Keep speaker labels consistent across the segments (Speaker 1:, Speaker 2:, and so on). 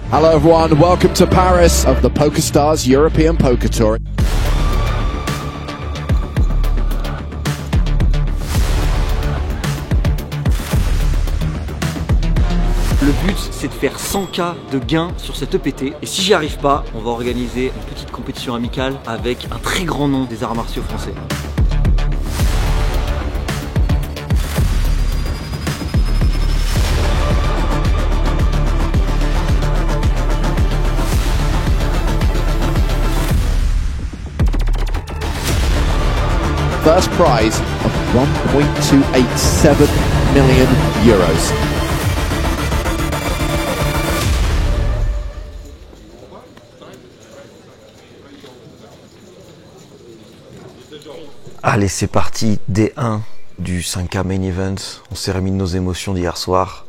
Speaker 1: Hello everyone, welcome to Paris of the PokerStars European Poker Tour.
Speaker 2: Le but, c'est de faire 100K de gains sur cette EPT. Et si j'y arrive pas, on va organiser une petite compétition amicale avec un très grand nom des arts martiaux français.
Speaker 1: First prize of 1.287 million euros.
Speaker 3: Allez, c'est parti, D1 du 5K Main Event. On s'est remis de nos émotions d'hier soir.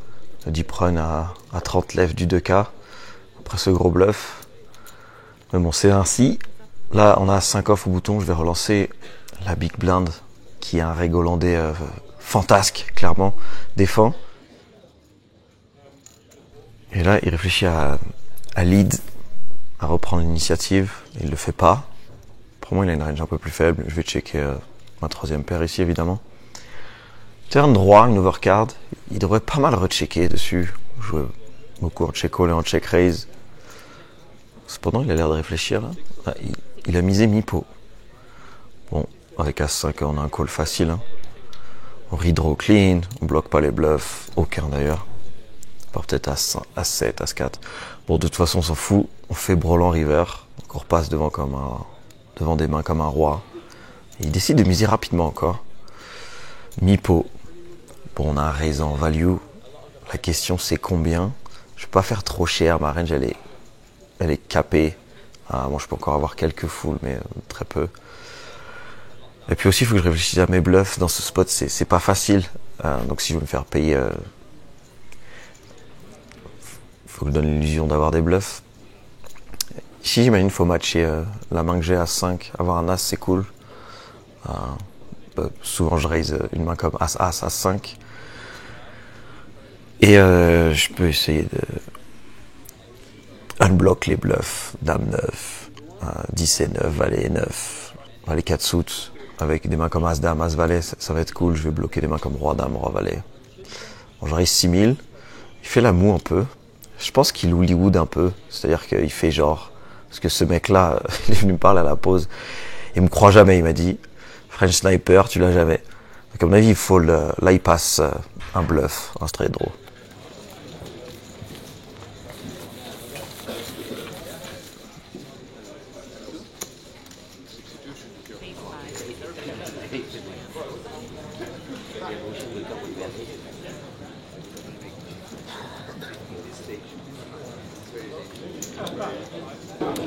Speaker 3: Le deep run à 30 lèvres du 2K. Après ce gros bluff. Mais bon, c'est ainsi. Là, on a 5 off au bouton. Je vais relancer la Big Blind, qui est un reg hollandais fantasque, clairement. Défend. Et là, il réfléchit à lead, à reprendre l'initiative. Il le fait pas. Pour moi, il a une range un peu plus faible. Je vais checker ma troisième paire ici, évidemment. Turn droit, une overcard. Il devrait pas mal rechecker dessus. Jouer beaucoup en check call et en check raise. Cependant, il a l'air de réfléchir là. Ah, il a misé mi-pot. Bon, avec As-5, on a un call facile. Hein. On redraw clean, on bloque pas les bluffs. Aucun d'ailleurs. Part peut-être As-7, As-4. Bon, de toute façon, on s'en fout. On fait brelan river. Donc on repasse devant des mains comme un roi. Et il décide de miser rapidement encore. Mi-pot. Bon, on a un raise en value. La question, c'est combien? Je peux pas faire trop cher. Ma range, elle est capée. Ah, bon, je peux encore avoir quelques foules, mais très peu. Et puis aussi, il faut que je réfléchisse à mes bluffs. Dans ce spot, c'est pas facile. Donc si je veux me faire payer, faut que je donne l'illusion d'avoir des bluffs. Ici, j'imagine qu'il faut matcher la main que j'ai à 5. Avoir un As, c'est cool. Souvent, je raise une main comme As, As, As-5. Et je peux essayer de unblock les bluffs. Dame 9, 10 et 9, Valet et 9, Valet 4 suits. Avec des mains comme As-Dame, As-Valet, ça va être cool. Je vais bloquer des mains comme Roi-Dame, Roi-Valet. Bon, je raise 6000. Il fait la moue un peu. Je pense qu'il Hollywood un peu. C'est-à-dire qu'il fait genre... Parce que ce mec-là, il est venu me parler à la pause. Il me croit jamais, il m'a dit. French Sniper, tu l'as jamais. Donc à mon avis, il faut là, il passe un bluff, un straight draw.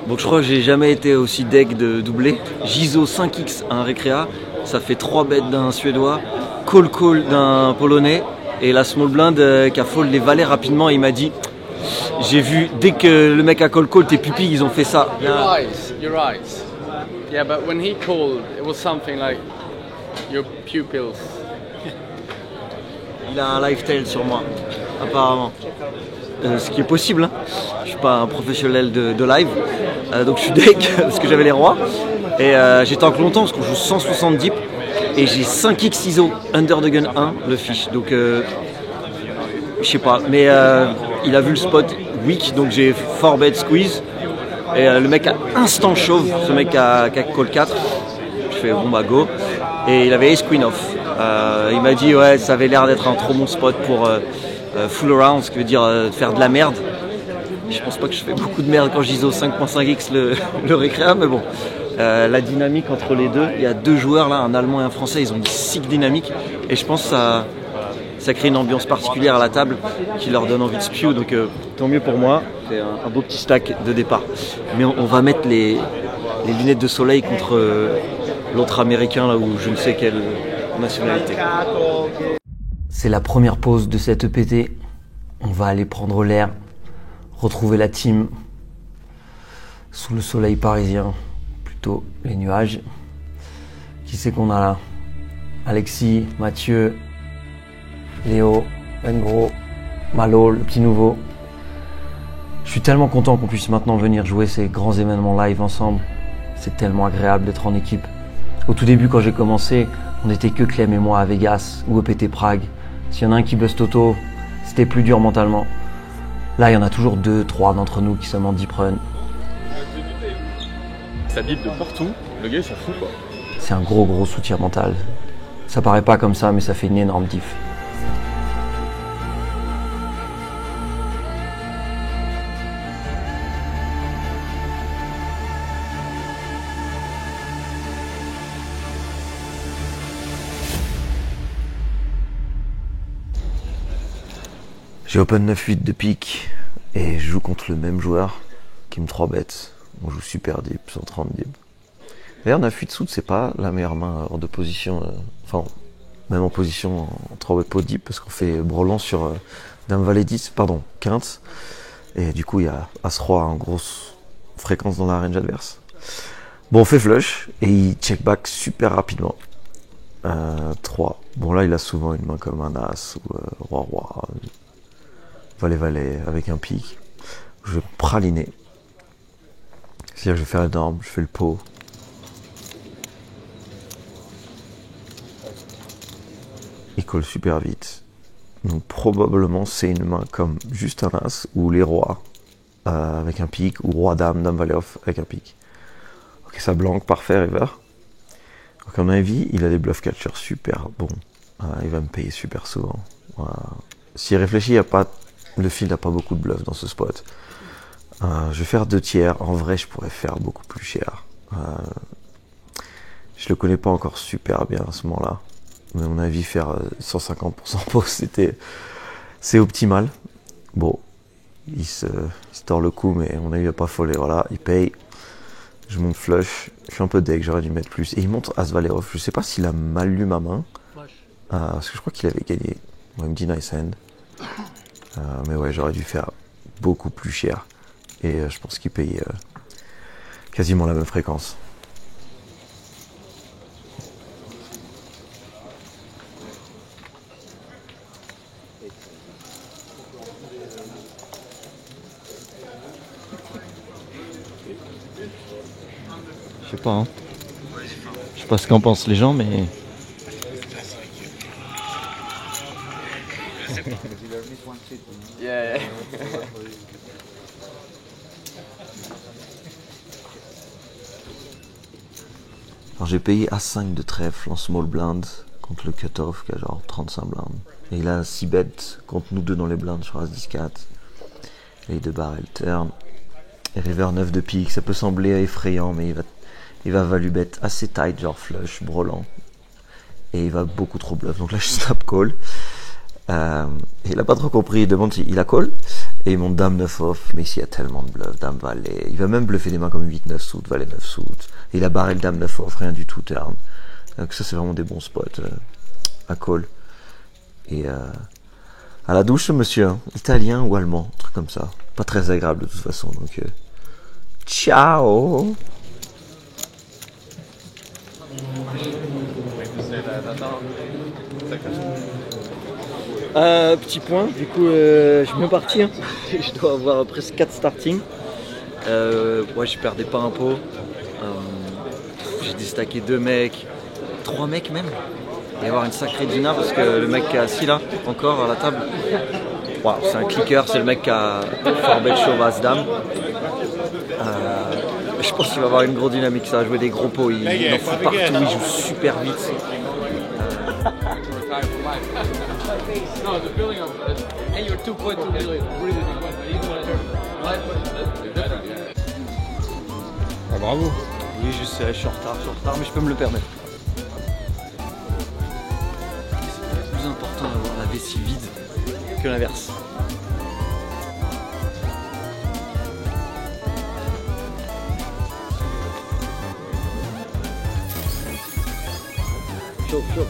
Speaker 2: Donc je crois que j'ai jamais été aussi deg de doubler. Giso 5x un récréa, ça fait 3 bêtes d'un suédois, call d'un polonais et la small blind qui a fold les valets rapidement et il m'a dit j'ai vu dès que le mec a call tes pupilles ils ont fait ça.
Speaker 4: You're right. Yeah, but when he called, it was something like your pupils.
Speaker 2: Il a un lifestyle sur moi, apparemment. Ce qui est possible, hein. Je suis pas un professionnel de live, donc je suis deg parce que j'avais les rois. Et j'étais en longtemps parce qu'on joue 160 deep et j'ai 5x ISO under the gun 1 le fiche. Donc je sais pas, mais il a vu le spot weak, donc j'ai 4 bet squeeze. Et le mec a instant chauve, ce mec a call 4. Je fais bon bah go. Et il avait ace queen off. Il m'a dit ouais ça avait l'air d'être un trop bon spot pour full around, ce qui veut dire faire de la merde. Je pense pas que je fais beaucoup de merde quand j'ISO 5.5x le récréa, mais bon. La dynamique entre les deux, il y a 2 joueurs là, un allemand et un français, ils ont une sick dynamique. Et je pense que ça crée une ambiance particulière à la table qui leur donne envie de spew, donc tant mieux pour moi. C'est un beau petit stack de départ. Mais on va mettre les lunettes de soleil contre l'autre américain là où je ne sais quelle nationalité.
Speaker 3: C'est la première pause de cette EPT. On va aller prendre l'air, retrouver la team sous le soleil parisien, plutôt les nuages. Qui c'est qu'on a là? Alexis, Mathieu, Léo, Engro, Malo, le petit nouveau. Je suis tellement content qu'on puisse maintenant venir jouer ces grands événements live ensemble. C'est tellement agréable d'être en équipe. Au tout début, quand j'ai commencé, on n'était que Clem et moi à Vegas ou EPT Prague. S'il y en a un qui buzz Toto, c'était plus dur mentalement. Là, il y en a toujours 2, 3 d'entre nous qui sommes en deep run.
Speaker 5: Ça bip de partout, le gars il s'en fout quoi.
Speaker 3: C'est un gros soutien mental. Ça paraît pas comme ça, mais ça fait une énorme diff. J'ai open 9-8 de pique et je joue contre le même joueur qui me 3-bet. On joue super deep, 130 deep. D'ailleurs 9-8 suit c'est pas la meilleure main hors de position, enfin même en position en 3-bet pot deep parce qu'on fait brelan sur Dame Valet 10, pardon, quinte. Et du coup il y a As-Roi en grosse fréquence dans la range adverse. Bon on fait flush et il check back super rapidement. 3. Bon là il a souvent une main comme un As ou Roi-Roi. Valet avec un pic. Je vais praliner. C'est-à-dire que je vais faire énorme, je fais le pot. Il colle super vite. Donc probablement c'est une main comme juste un As ou les rois avec un pic ou Roi-Dame, Dame-Valet off avec un pic. Ok, ça blanque, parfait, river. Donc à mon avis, il a des bluff catchers super bons. Il va me payer super souvent. S'il réfléchit, il n'y a pas... Le fil n'a pas beaucoup de bluff dans ce spot. Je vais faire 2 tiers. En vrai, je pourrais faire beaucoup plus cher. Je le connais pas encore super bien à ce moment-là. Mais à mon avis, faire 150% post, c'est optimal. Bon, il se tord le coup, mais à mon avis, il va pas foller. Voilà, il paye. Je monte flush. Je suis un peu deck, j'aurais dû mettre plus. Et il monte As-Valet off. Je sais pas s'il a mal lu ma main. Parce que je crois qu'il avait gagné. Bon, il me dit nice hand. Mais ouais, j'aurais dû faire beaucoup plus cher. Et je pense qu'il paye quasiment la même fréquence.
Speaker 2: Je sais pas, hein. Je sais pas ce qu'en pensent les gens, mais...
Speaker 4: Yeah.
Speaker 3: Alors j'ai payé As5 de trèfle en small blind contre le cutoff qui a genre 35 blindes. Et il a 6 bêtes contre nous 2 dans les blindes sur As-10-4. Et 2 barrel turn. Et river 9 de pique, ça peut sembler effrayant, mais il va value bet assez tight, genre flush, brelan. Et il va beaucoup trop bluff, donc là je snap call. Et il a pas trop compris, il demande s'il a call. Et il monte Dame 9 off, mais ici il y a tellement de bluff, Dame Valet. Il va même bluffer des mains comme 8-9 suit, Valet 9 suit. Et il a barré le Dame 9 off, rien du tout turn. Donc ça c'est vraiment des bons spots à call. Et à la douche ce monsieur, hein, italien ou allemand, un truc comme ça. Pas très agréable de toute façon, donc ciao.
Speaker 2: Petit point, du coup je suis bien parti, hein. Je dois avoir presque 4 starting. Ouais, je perdais pas un pot. J'ai déstacké 2 mecs, 3 mecs même. Et avoir une sacrée dina parce que le mec qui est assis là, encore à la table, wow, c'est un clicker, c'est le mec qui a forbet chauve as dame. Je pense qu'il va avoir une grosse dynamique, ça va jouer des gros pots, il en fout partout, il joue super vite.
Speaker 4: No, the building of and you're 2.2 million. Really big one.
Speaker 5: Ah bravo.
Speaker 2: Oui, je sais, je suis en retard, mais je peux me le permettre. C'est plus important d'avoir la vessie vide que l'inverse. Chaud, chaud.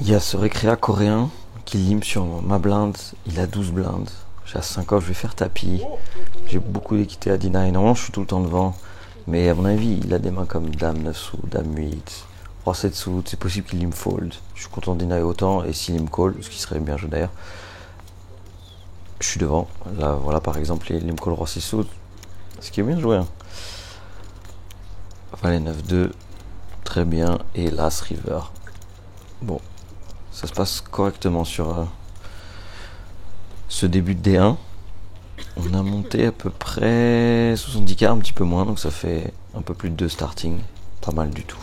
Speaker 3: Il y a ce récréa coréen qu'il lime sur ma blinde. Il a 12 blindes. J'ai à 5 off, je vais faire tapis. J'ai beaucoup d'équité à deny. Normalement, je suis tout le temps devant. Mais à mon avis, il a des mains comme Dame 9 sous, Dame 8, Roi 7 sous. C'est possible qu'il me fold. Je suis content de deny autant. Et s'il me call, ce qui serait bien joué d'ailleurs, je suis devant. Là, voilà par exemple, il me call Roi 6 sous. Ce qui est bien joué. Hein. Valet 9-2. Très bien. Et l'As River. Bon. Ça se passe correctement sur ce début de D1. On a monté à peu près 70k, un petit peu moins, donc ça fait un peu plus de 2 starting. Pas mal du tout.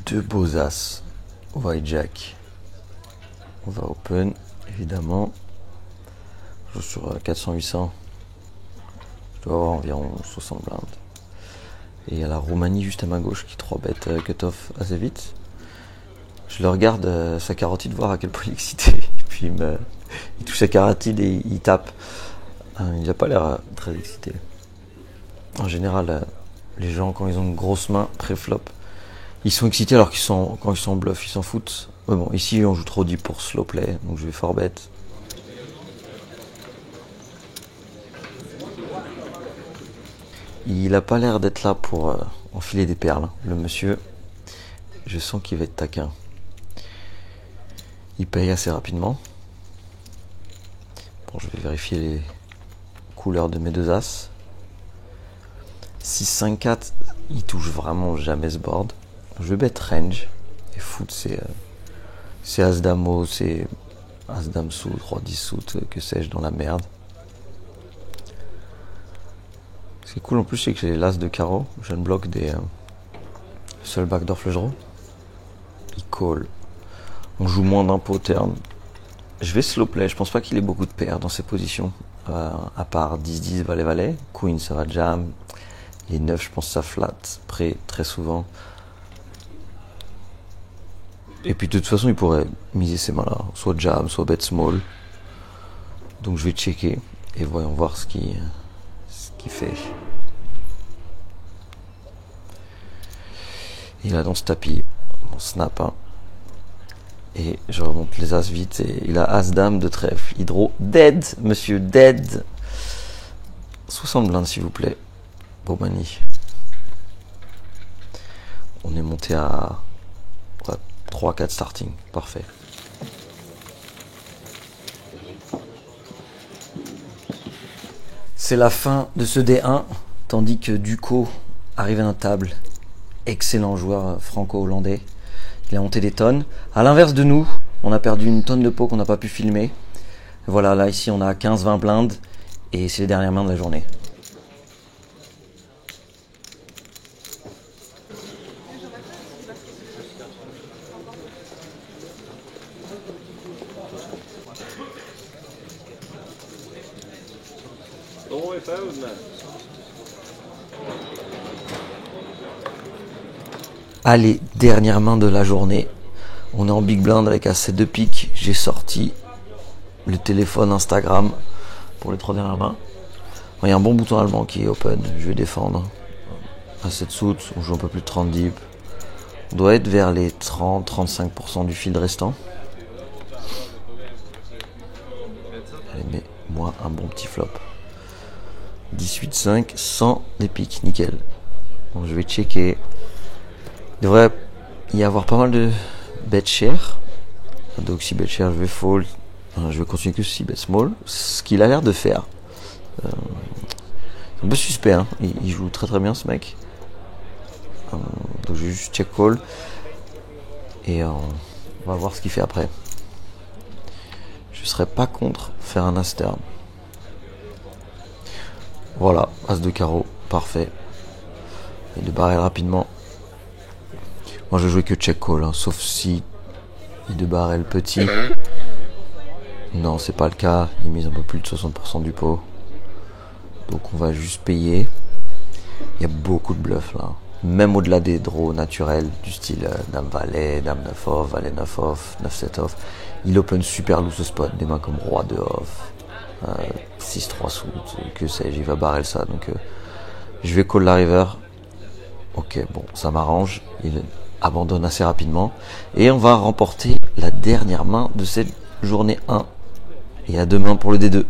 Speaker 3: Deux beaux as. White Jack. On va open, évidemment. Je joue sur 400-800. Je dois avoir environ 60 blindes. Et il y a la Roumanie juste à ma gauche qui 3 bet cut-off assez vite. Je le regarde sa carotide voir à quel point il est excité. Et puis il touche sa carotide et il tape. Il n'a pas l'air très excité. En général, les gens quand ils ont une grosse main pré-flop, ils sont excités alors quand ils sont en bluff, ils s'en foutent. Mais bon, ici on joue trop deep pour slow play, donc je vais 4-bet. Il a pas l'air d'être là pour enfiler des perles, le monsieur. Je sens qu'il va être taquin. Il paye assez rapidement. Bon, je vais vérifier les couleurs de mes deux as. 6-5-4, il touche vraiment jamais ce board. Je vais bet range. Et foot, c'est As-Dame, c'est As-Dame sous, 3-10 sous, que sais-je, dans la merde. Ce qui est cool en plus, c'est que j'ai l'As de carreau. Je ne bloque des seul backdoor flush draw. Il call. On joue moins d'un pot turn. Je vais slow play. Je pense pas qu'il ait beaucoup de paires dans ces positions. À part 10-10, valet-valet. Queen, ça va jam. Les 9, je pense que ça flat. Prêt, très souvent. Et puis de toute façon, il pourrait miser ces mains-là. Soit jam, soit bet small. Donc je vais checker. Et voyons voir ce qu'il fait. Il a dans ce tapis. Mon snap. Hein. Et je remonte les as vite. Et il a As-Dame de trèfle. Hydro. Dead, monsieur, dead. 60 blindes, s'il vous plaît. Bomani. On est monté à 3-4 starting. Parfait. C'est la fin de ce D1. Tandis que Ducos arrive à la table. Excellent joueur franco-hollandais. Il a monté des tonnes. À l'inverse de nous, on a perdu une tonne de pots qu'on n'a pas pu filmer. Voilà, là ici on a 15-20 blindes. Et c'est les dernières mains de la journée. Allez, dernière main de la journée. On est en big blind avec assez de piques. J'ai sorti le téléphone Instagram pour les 3 dernières mains. Il y a un bon bouton allemand qui est open. Je vais défendre. À 7 suits, on joue un peu plus de 30 deep. On doit être vers les 30-35% du field restant. Allez, mais moi, un bon petit flop. 18-5, 100 des piques, nickel. Bon, je vais checker. Il devrait y avoir pas mal de bet share. Donc si bet share, je vais fold. Je vais continuer que si bet small. Ce qu'il a l'air de faire. C'est un peu suspect, hein. Il joue très très bien ce mec. Donc je vais juste check call. Et on va voir ce qu'il fait après. Je serais pas contre faire un as turn. Voilà, as de carreau, parfait. Et de barrel rapidement. Moi je jouais que check call, hein, sauf si il de barrel petit. Non, c'est pas le cas. Il mise un peu plus de 60% du pot. Donc on va juste payer. Il y a beaucoup de bluffs là. même au-delà des draws naturels du style Dame Valet, Dame 9 off, Valet 9 off, 9 7 off. Il open super loose spot, des mains comme Roi 2 off, 6-3 suit, que sais-je, il va barrer ça. Donc je vais call la river. Ok, bon, ça m'arrange. Il abandonne assez rapidement. Et on va remporter la dernière main de cette journée 1. Et à demain pour le D2.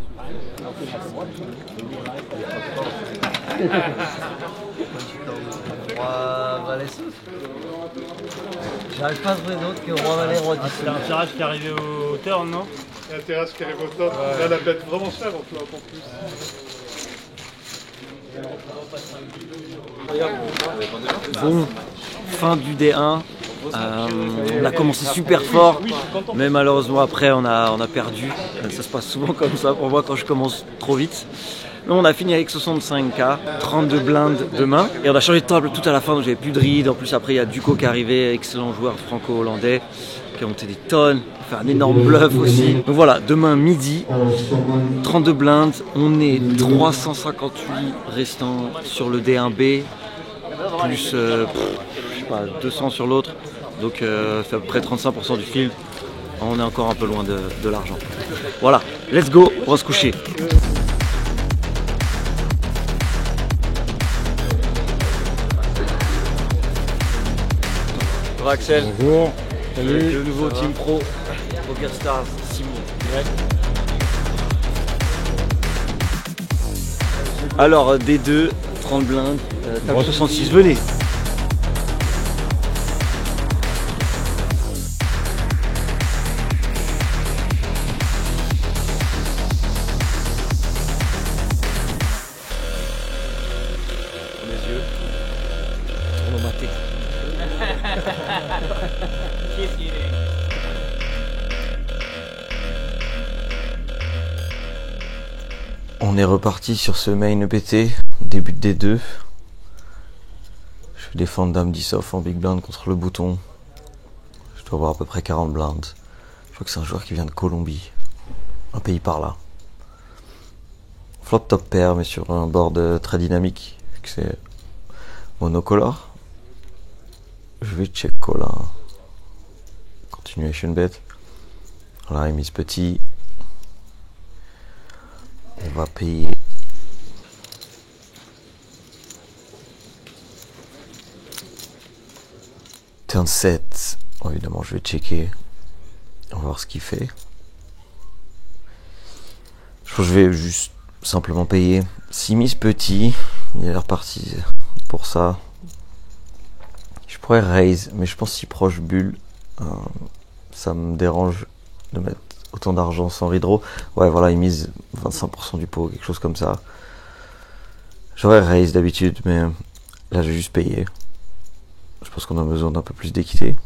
Speaker 2: Roi Valet sous. J'arrive pas à trouver d'autre que Roi Valet, Roi 10.
Speaker 6: C'est un tirage qui est arrivé au turn, non?
Speaker 7: Il y a un tirage qui arrive au top. Là, la bête vraiment chère en flop en plus.
Speaker 2: Bon, fin du D1. On a commencé super fort, mais malheureusement après on a perdu. Ça se passe souvent comme ça pour moi quand je commence trop vite. Mais on a fini avec 65K, 32 blindes de main. Et on a changé de table tout à la fin, donc j'avais plus de ride. En plus après il y a Duco qui est arrivé, excellent joueur franco-hollandais, qui a monté des tonnes, fait un énorme bluff aussi. Donc voilà, demain midi, 32 blindes, on est 358 restants sur le D1B, plus je sais pas, 200 sur l'autre. Donc fait à peu près 35% du field. On est encore un peu loin de l'argent. Voilà, let's go, on va se coucher. Bonjour Axel.
Speaker 6: Bonjour. Salut.
Speaker 2: Le nouveau team pro, Poker Stars, Simon. Ouais. Alors D2, 30 blindes, table 66, venez. Les yeux, tourne au maté.
Speaker 3: On est reparti sur ce main EPT, début de D2. Je vais défendre Dame 10 off en big blind contre le bouton. Je dois avoir à peu près 40 blindes. Je crois que c'est un joueur qui vient de Colombie, un pays par là. Flop top pair, mais sur un board très dynamique, vu que c'est monocolore. Je vais check call. Continuation bet. Voilà, il mise petit. On va payer. Turn 7. Oh, évidemment, je vais checker. On va voir ce qu'il fait. Je pense que je vais juste simplement payer. S'il mise petit, il a l'air parti pour ça. Je pourrais raise, mais je pense si proche bulle, ça me dérange de mettre autant d'argent sans redraw. Ouais, voilà, il mise 25% du pot, quelque chose comme ça. J'aurais raise d'habitude, mais là, j'ai juste payé. Je pense qu'on a besoin d'un peu plus d'équité.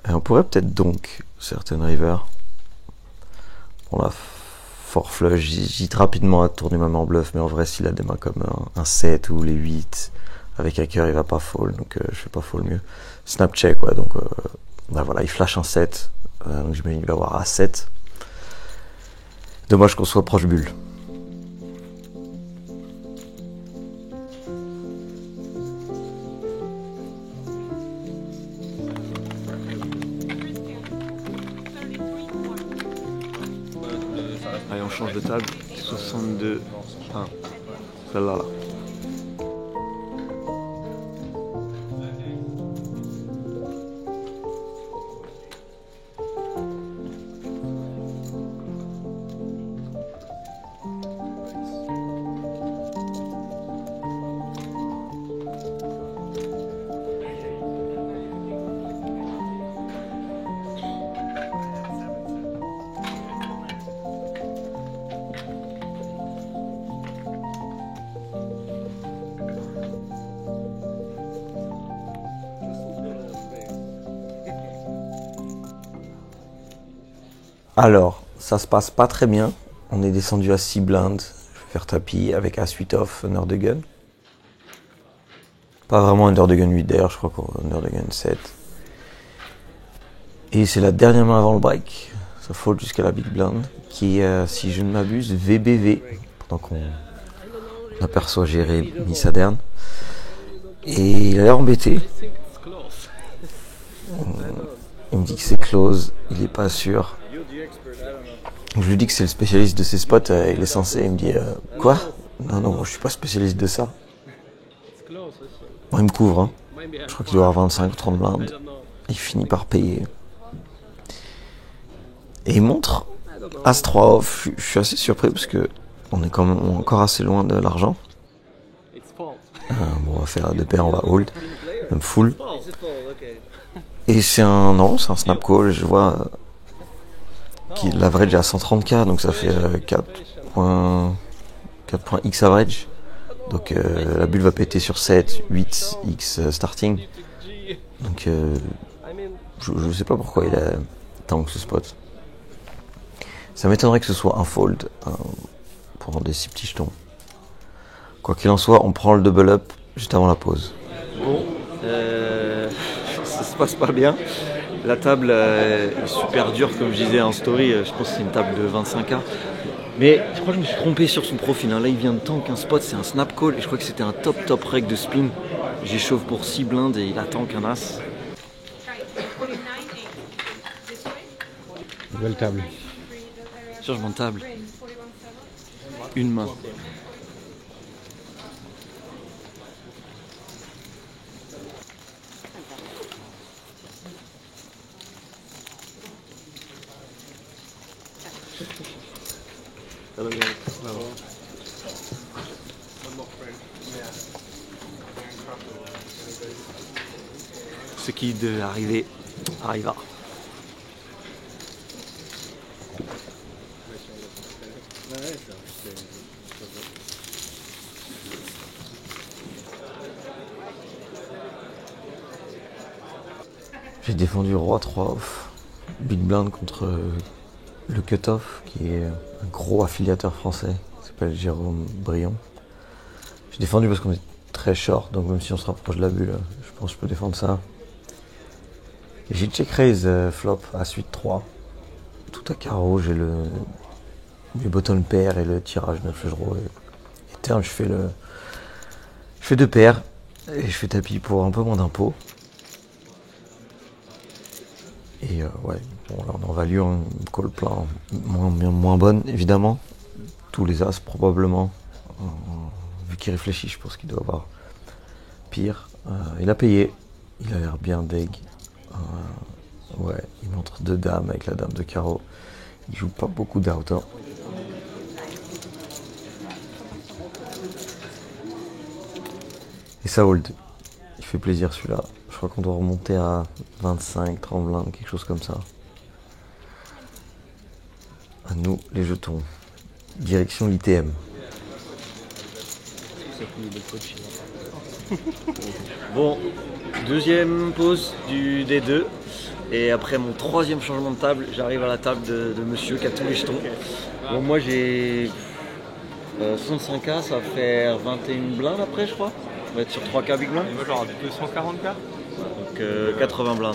Speaker 3: Et on pourrait peut-être donc certaines rivers. Bon, là, fort flush, j'hésite rapidement à tourner ma main en bluff, mais en vrai, s'il a des mains comme un 7 ou les 8, avec un cœur, il va pas fold, donc je fais pas fold mieux. Snap check, ouais, donc bah voilà, il flash un 7, donc j'imagine qu'il va avoir A7. Dommage qu'on soit proche bulle.
Speaker 2: Allez, on change de table. 62. Ah, celle-là, là.
Speaker 3: Alors, ça se passe pas très bien. On est descendu à 6 blindes. Je vais faire tapis avec As-8 off, under the gun. Pas vraiment under the gun 8 d'ailleurs, je crois qu'on under the gun 7. Et c'est la dernière main avant le break. Ça fold jusqu'à la big blind, qui est, si je ne m'abuse, VBV. Pendant qu'on aperçoit Jérémy Saderne. Et il a l'air embêté. Il me dit que c'est close, il est pas sûr. Je lui dis que c'est le spécialiste de ces spots, il est censé, il me dit quoi? Non, je suis pas spécialiste de ça. Bon, il me couvre, hein. Je crois qu'il doit avoir 25 ou 30 blindes. Il finit par payer. Et il montre As-3 off. Je suis assez surpris parce que on est quand même encore assez loin de l'argent. Bon, on va faire 2 paires, on va hold, même full. Et c'est un snap call. Je vois qu'il l'average à 130k, donc ça fait 4.x average. Donc la bulle va péter sur 7, 8x starting. Donc je sais pas pourquoi il a tant que ce spot. Ça m'étonnerait que ce soit un fold pour des si petits jetons. Quoi qu'il en soit, on prend le double up juste avant la pause.
Speaker 2: Bon, ça se passe pas bien. La table est super dure, comme je disais en story. Je pense que c'est une table de 25K. Mais je crois que je me suis trompé sur son profil. Là, il vient de tank un spot, c'est un snap call. Et je crois que c'était un top reg de spin. J'échauffe pour 6 blindes et il a tank un as.
Speaker 8: Nouvelle table.
Speaker 2: Changement de table. Une main. Ce qui devait arriver arriva.
Speaker 3: J'ai défendu Roi 3 off, Big Blind contre le Cutoff, qui est un gros affiliateur français, qui s'appelle Jérôme Brion. J'ai défendu parce qu'on est très short, donc même si on se rapproche de la bulle, je pense que je peux défendre ça. Et j'ai check raise flop à suite 3, tout à carreau, j'ai le bottom pair et le tirage 9 le draw. Et turn, je fais 2 paires et je fais tapis pour un peu moins d'impôts. Et ouais, bon là on est en value, une call plein moins bonne évidemment. Tous les as probablement, vu qu'il réfléchit, je pense qu'il doit avoir pire. Il a payé, il a l'air bien deg. Ouais, il montre 2 dames avec la dame de carreau. Il joue pas beaucoup d'out. Hein. Et ça hold. Il fait plaisir celui-là. Je crois qu'on doit remonter à 25, 30 blindes, quelque chose comme ça. À nous, les jetons. Direction l'ITM.
Speaker 2: Bon, deuxième pause du D2. Et après mon 3e changement de table, j'arrive à la table de monsieur qui a tous les jetons. Bon, moi j'ai 65K, ça va faire 21 blindes après, je crois. On va être sur 3K big blind.
Speaker 5: Moi genre 240K.
Speaker 2: Donc 80 blindes.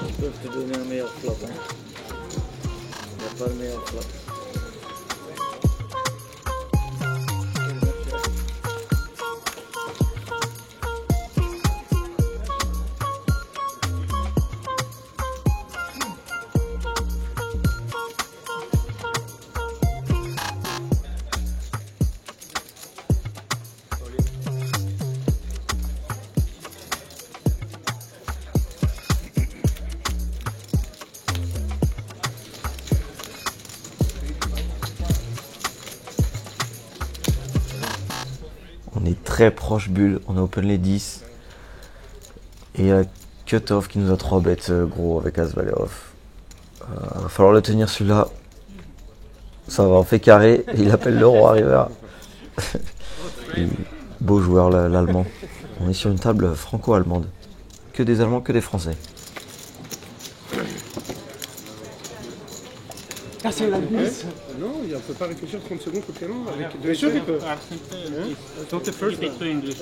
Speaker 2: Ils peuvent te donner un meilleur flop. Hein. Il n'y a pas de meilleur flop.
Speaker 3: On est très proche bulle, on a open les 10. Et il y a Cutoff qui nous a 3 bêtes gros avec As Valet off. Va falloir le tenir celui-là. Ça va, on fait carré et il appelle le roi river. Beau joueur l'allemand. On est sur une table franco-allemande. Que des Allemands, que des Français.
Speaker 7: Ah, c'est la glisse. Non, on ne peut pas réfléchir 30 secondes au piano avec deux sûr qu'il peut.
Speaker 6: Don't the first between the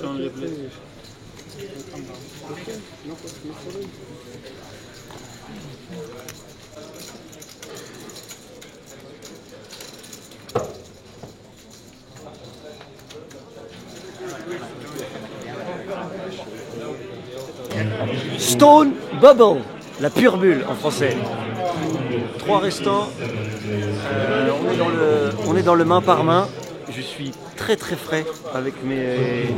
Speaker 2: Stone Bubble, la pure bulle en français. 3 restants. On est dans le main par main. Je suis très frais avec mes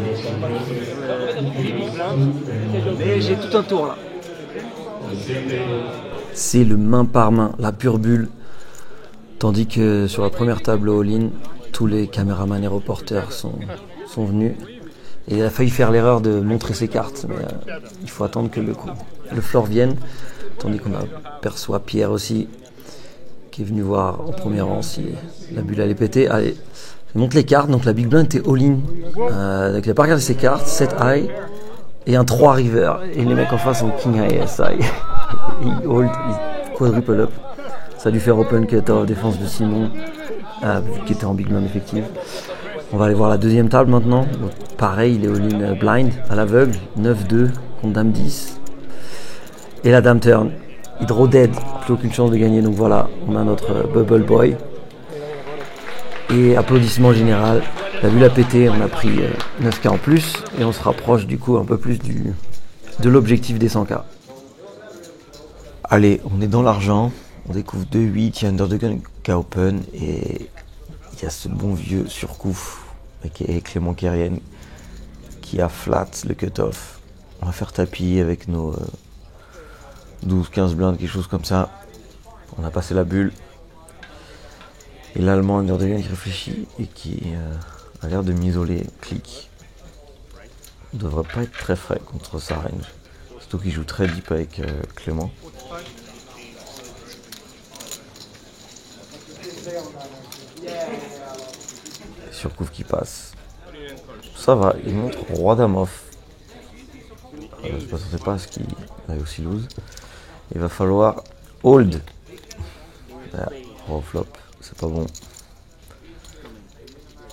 Speaker 2: mais j'ai tout un tour là. C'est le main par main, la pure bulle. Tandis que sur la première table all-in, tous les caméramans et reporters sont venus. Et il a failli faire l'erreur de montrer ses cartes, mais il faut attendre que le floor vienne. Tandis qu'on aperçoit Pierre aussi, qui est venu voir au premier rang si la bulle allait péter. Allez, il montre les cartes, donc la Big Blind était all-in. Donc il n'a pas regardé ses cartes, 7 high et un 3 river. Et les mecs en face ont King high, S high. Il hold, il quadruple up. Ça a dû faire open cut-off, défense de Simon, qui était en Big Blind effective. On va aller voir la deuxième table maintenant. Donc, pareil, il est all-in blind, à l'aveugle, 9-2 contre dame 10. Et la dame turn, il draw dead, plus aucune chance de gagner. Donc voilà, on a notre bubble boy. Et applaudissement général, la bulle a pété, on a pris 9K en plus. Et on se rapproche du coup un peu plus de l'objectif des 100K. Allez, on est dans l'argent. On découvre 2-8, il y a Under the Gun K open et il y a ce bon vieux surcouf avec Clément Kérienne qui a flat le cut-off. On va faire tapis avec nos 12-15 blindes, quelque chose comme ça. On a passé la bulle. Et l'allemand Under the Gun qui réfléchit et qui a l'air de m'isoler. Clic. Il ne devrait pas être très frais contre sa range. Surtout qu'il joue très deep avec Clément. Surcouf qui passe. Ça va, il montre roi dame off. Je ne m'attendais pas à ce qu'il aille aussi loose. Il va falloir hold. Roi flop, c'est pas bon.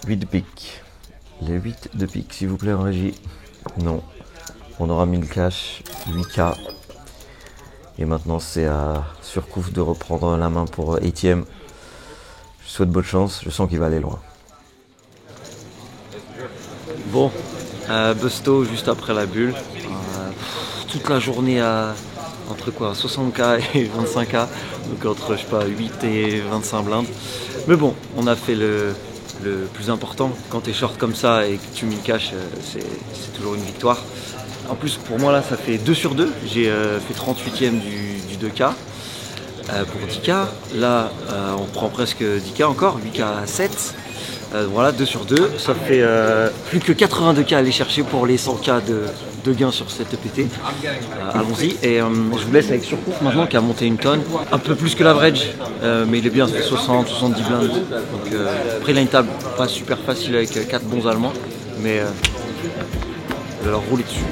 Speaker 2: 8 de pique. Les 8 de pique, s'il vous plaît, en régie. Non. On aura 1000 cash, 8K. Et maintenant, c'est à Surcouf de reprendre la main pour ATM. Je souhaite bonne chance, je sens qu'il va aller loin. Bon, Busto juste après la bulle. Toute la journée à entre quoi 60K et 25K. Donc entre je sais pas 8 et 25 blindes. Mais bon, on a fait le plus important. Quand tu es short comme ça et que tu mets cash, c'est toujours une victoire. En plus pour moi là ça fait 2 sur 2. J'ai fait 38e du 2K. Pour 10K, là on prend presque 10K encore, 8K à 7. Voilà, 2 sur 2, ça fait plus que 82K à aller chercher pour les 100K de gains sur cette EPT. Allons-y, et je vous laisse avec Surcouf maintenant qui a monté une tonne, un peu plus que l'average, mais il est bien, ça fait 60, 70 blindes. Donc après il a une table pas super facile avec 4 bons allemands, mais il va leur rouler dessus.